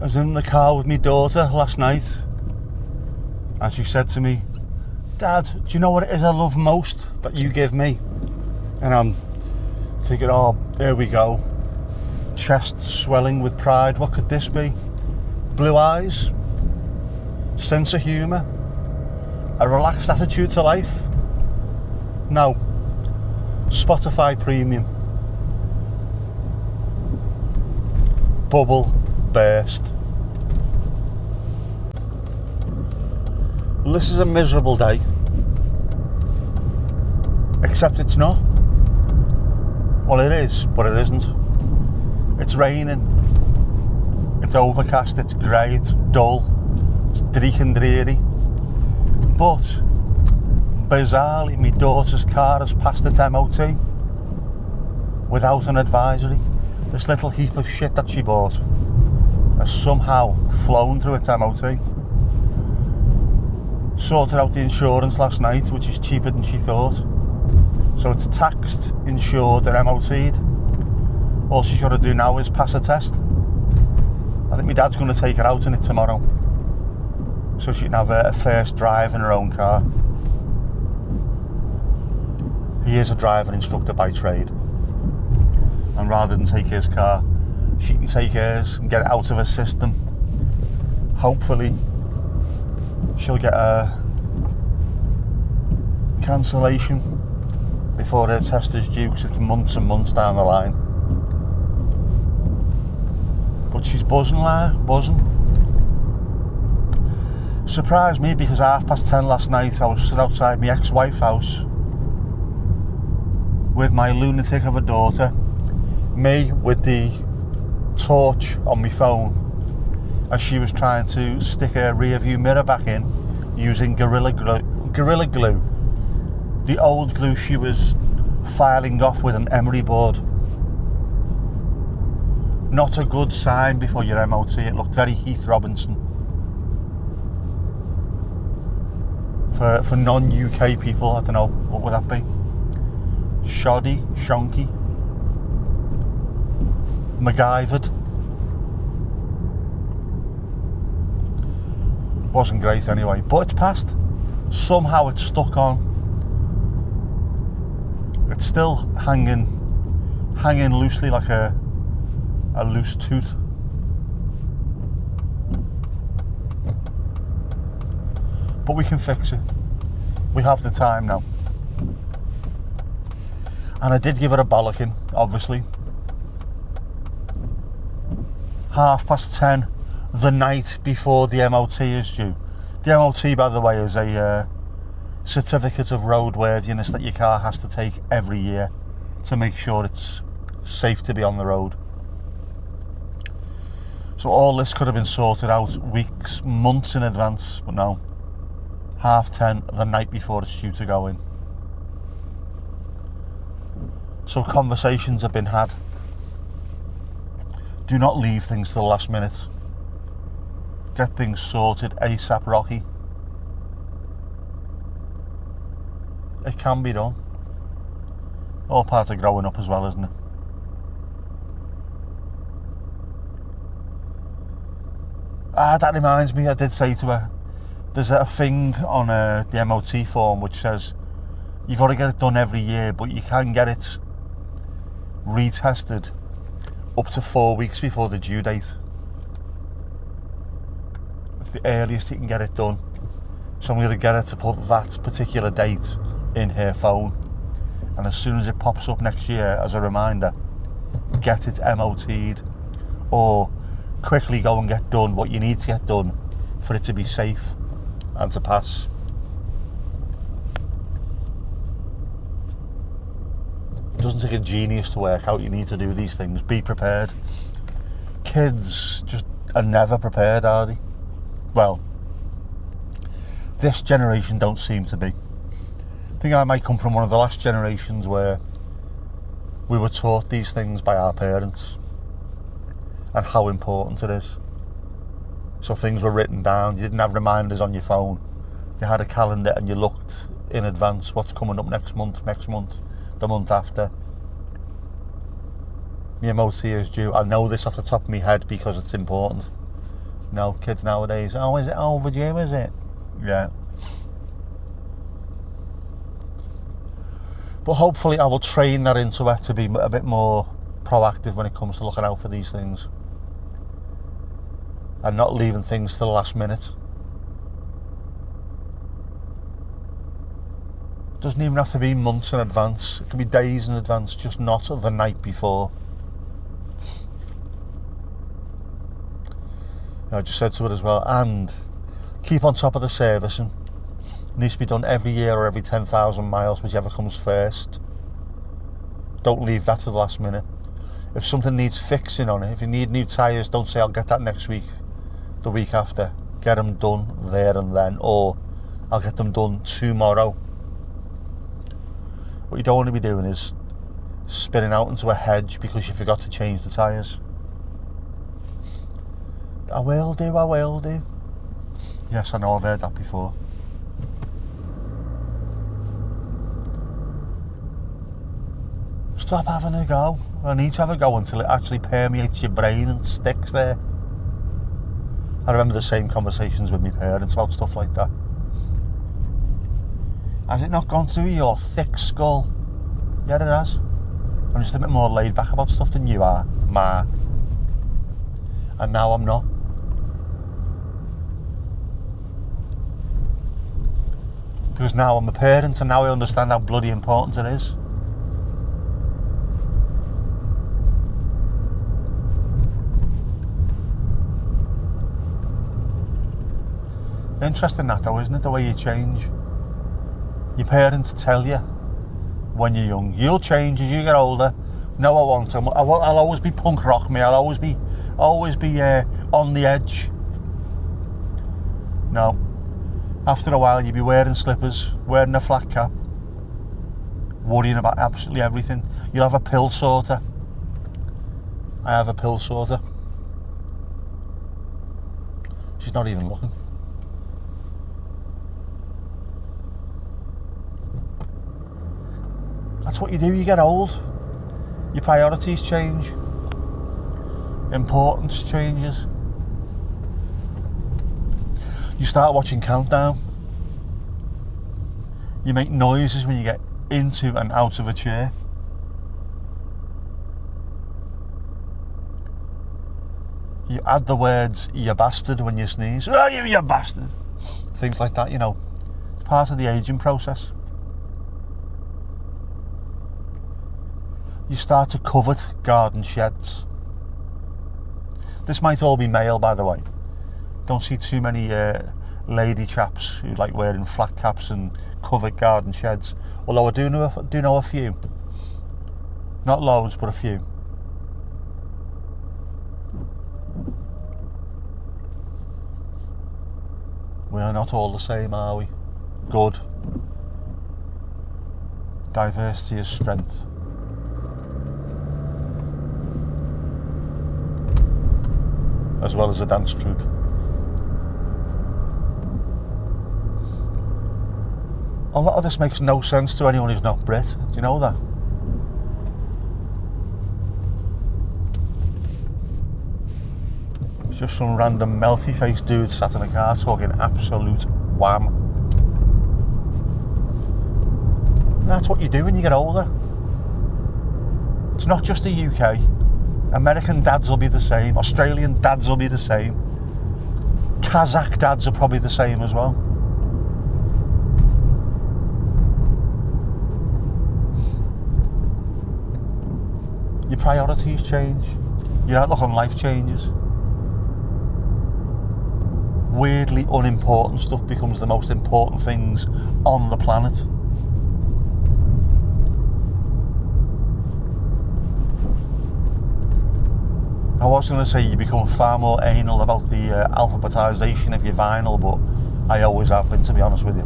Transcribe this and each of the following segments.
I was in the car with my daughter last night and she said to me, "Dad, do you know what it is I love most that you give me?" And I'm thinking, oh, here we go. Chest swelling with pride. What could this be? Blue eyes, sense of humour, a relaxed attitude to life. No, Spotify Premium. Bubble burst. Well, this is a miserable day, except it's not. Well, it is, but it isn't. It's raining, it's overcast, it's grey, it's dull, it's dreich and dreary. But bizarrely, my daughter's car has passed its MOT without an advisory. This little heap of shit that she bought has somehow flown through its MOT. Sorted out the insurance last night, which is cheaper than she thought. So it's taxed, insured and MOT'd. All she's got to do now is pass a test. I think my dad's going to take her out in it tomorrow, so she can have a first drive in her own car. He is a driving instructor by trade, and rather than take his car, she can take hers and get it out of her system. Hopefully she'll get a cancellation before her test is due, because it's months and months down the line. But she's buzzing, buzzing. Surprised me because at 10:30 last night I was stood outside my ex-wife's house with my lunatic of a daughter, me with the torch on my phone as she was trying to stick her rear view mirror back in using Gorilla Glue, the old glue she was filing off with an emery board. Not a good sign before your MOT. It looked very Heath Robinson. For non-UK people, I don't know, what would that be? Shoddy, shonky, MacGyvered. Wasn't great anyway, but it's passed. Somehow it's stuck on. It's still hanging loosely like a loose tooth. But we can fix it. We have the time now. And I did give her a bollocking, obviously. 10:30, the night before the MOT is due. The MOT, by the way, is a certificate of roadworthiness that your car has to take every year to make sure it's safe to be on the road. So all this could have been sorted out weeks, months in advance, but no. 10:30, the night before it's due to go in. So conversations have been had. Do not leave things to the last minute. Get things sorted ASAP, Rocky. It can be done. All part of growing up as well, isn't it? That reminds me, I did say to her, there's a thing on the MOT form which says you've got to get it done every year, but you can get it retested up to 4 weeks before the due date. It's the earliest you can get it done. So I'm going to get her to put that particular date in her phone, and as soon as it pops up next year as a reminder, get it MOT'd, or quickly go and get done what you need to get done for it to be safe and to pass. It doesn't take a genius to work out you need to do these things. Be prepared. Kids just are never prepared, are they? Well, this generation don't seem to be. I think I might come from one of the last generations where we were taught these things by our parents and how important it is. So things were written down. You didn't have reminders on your phone. You had a calendar and you looked in advance what's coming up next month, the month after. The MOT is due. I know this off the top of my head because it's important. No, kids nowadays, oh, is it overdue, is it? Yeah. But hopefully I will train that into her to be a bit more proactive when it comes to looking out for these things. And not leaving things to the last minute. It doesn't even have to be months in advance. It can be days in advance, just not the night before. I just said to her as well, and keep on top of the servicing. It needs to be done every year or every 10,000 miles, whichever comes first. Don't leave that to the last minute. If something needs fixing on it, if you need new tyres, don't say I'll get that next week, the week after. Get them done there and then, or I'll get them done tomorrow. What you don't want to be doing is spinning out into a hedge because you forgot to change the tyres. I will do. Yes, I know, I've heard that before. Stop having a go. I need to have a go until it actually permeates your brain and sticks there. I remember the same conversations with my parents about stuff like that. Has it not gone through your thick skull? Yeah, it has. I'm just a bit more laid back about stuff than you are, Ma. And now I'm not. Because now I'm a parent and now I understand how bloody important it is. Interesting that though, isn't it, the way you change? Your parents tell you when you're young, you'll change as you get older. No, I won't. I'll always be punk rock me. I'll always be on the edge. No. After a while, you'll be wearing slippers, wearing a flat cap, worrying about absolutely everything. You'll have a pill sorter. I have a pill sorter. She's not even looking. That's what you do, you get old. Your priorities change. Importance changes. You start watching Countdown. You make noises when you get into and out of a chair. You add the words, you bastard, when you sneeze. Oh, you bastard. Things like that, you know. It's part of the aging process. You start to covet garden sheds. This might all be male, by the way. Don't see too many lady chaps who like wearing flat caps and covered garden sheds. Although I do know a few. Not loads, but a few. We are not all the same, are we? Good. Diversity is strength. As well as a dance troupe. A lot of this makes no sense to anyone who's not Brit. Do you know that? It's just some random melty-faced dude sat in a car talking absolute wham. And that's what you do when you get older. It's not just the UK. American dads will be the same. Australian dads will be the same. Kazakh dads are probably the same as well. Your priorities change. Your outlook on life changes. Weirdly unimportant stuff becomes the most important things on the planet. I was going to say you become far more anal about the alphabetisation of your vinyl, but I always have been, to be honest with you.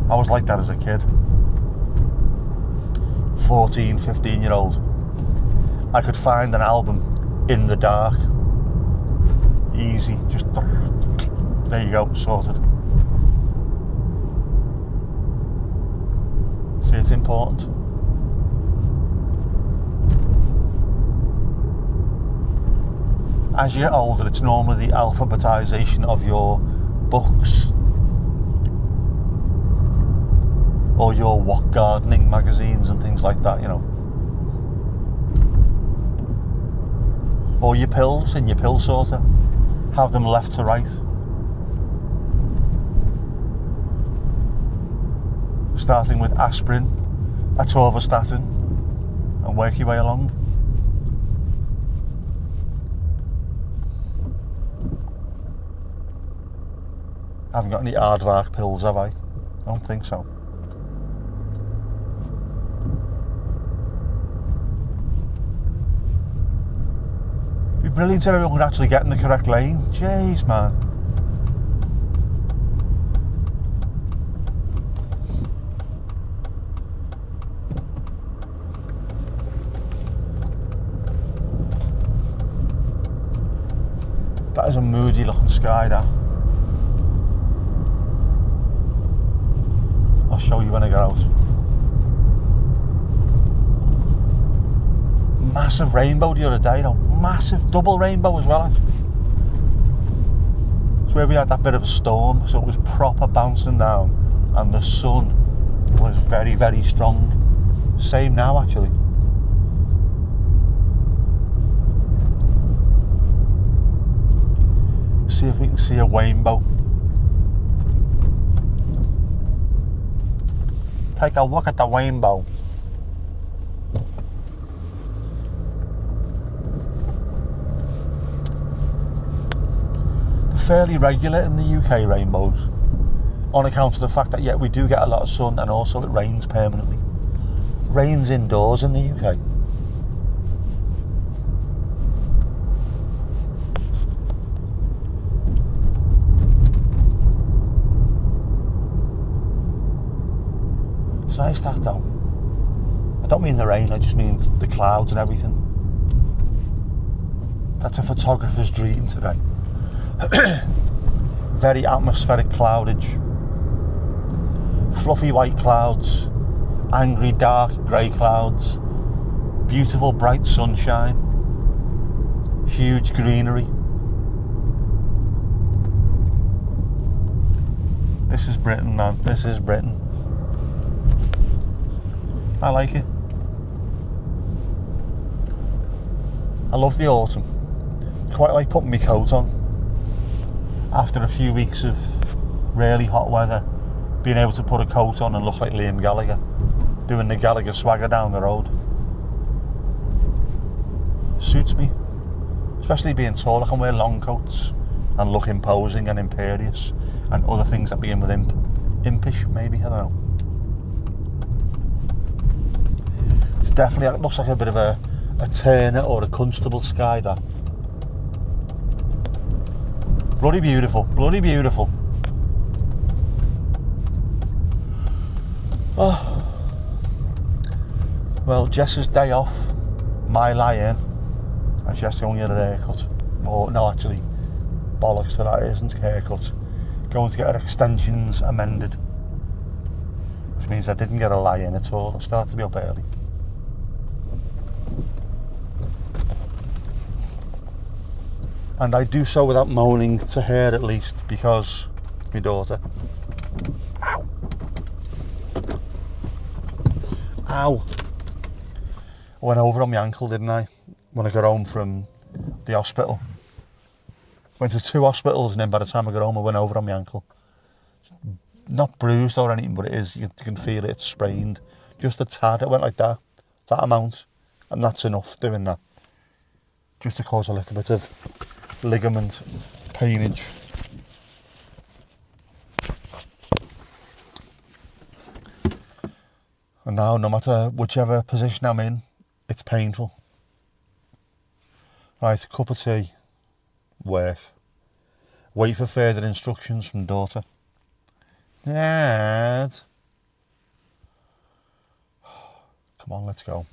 I was like that as a kid. 14, 15-year-old. I could find an album in the dark. Easy, just there you go, sorted. See, it's important. as you get older, it's normally the alphabetisation of your books or your what gardening magazines and things like that, you know. Or your pills in your pill sorter. Have them left to right. Starting with aspirin, atorvastatin, and work your way along. I haven't got any aardvark pills, have I? I don't think so. It'd be brilliant if everyone could actually get in the correct lane. Jeez, man. That is a moody looking sky, that. I'll show you when I get out. Massive rainbow the other day, though. Massive double rainbow as well, actually. It's where we had that bit of a storm, so it was proper bouncing down, and the sun was very, very strong. Same now, actually. See if we can see a rainbow. Take a look at the rainbow. They're fairly regular in the UK, rainbows, on account of the fact that, yeah, we do get a lot of sun and also it rains permanently. Rains indoors in the UK. It's nice, that, though. I don't mean the rain, I just mean the clouds and everything. That's a photographer's dream today. Very atmospheric cloudage. Fluffy white clouds. Angry dark grey clouds. Beautiful bright sunshine. Huge greenery. This is Britain, man. This is Britain. I like it. I love the autumn. Quite like putting my coat on. After a few weeks of really hot weather, being able to put a coat on and look like Liam Gallagher, doing the Gallagher swagger down the road. Suits me. Especially being tall, I can wear long coats and look imposing and imperious, and other things that begin with imp. Impish, maybe, I don't know. Definitely, it looks like a bit of a Turner or a Constable sky, that. Bloody beautiful, bloody beautiful. Oh. Well, Jess's day off, my lie-in, and Jess going to get her haircut. Or, no, actually, bollocks to that, isn't haircut. Going to get her extensions amended. Which means I didn't get a lie-in at all, I still had to be up early. And I do so without moaning to her, at least, because my daughter. Ow. Ow. I went over on my ankle, didn't I? When I got home from the hospital. Went to 2 hospitals, and then by the time I got home, I went over on my ankle. Not bruised or anything, but it is. You can feel it, it's sprained. Just a tad. It went like that amount. And that's enough doing that. Just to cause a little bit of ligament painage. And now, no matter whichever position I'm in, it's painful. Right, a cup of tea, work. Wait for further instructions from daughter. Dad. Come on, let's go.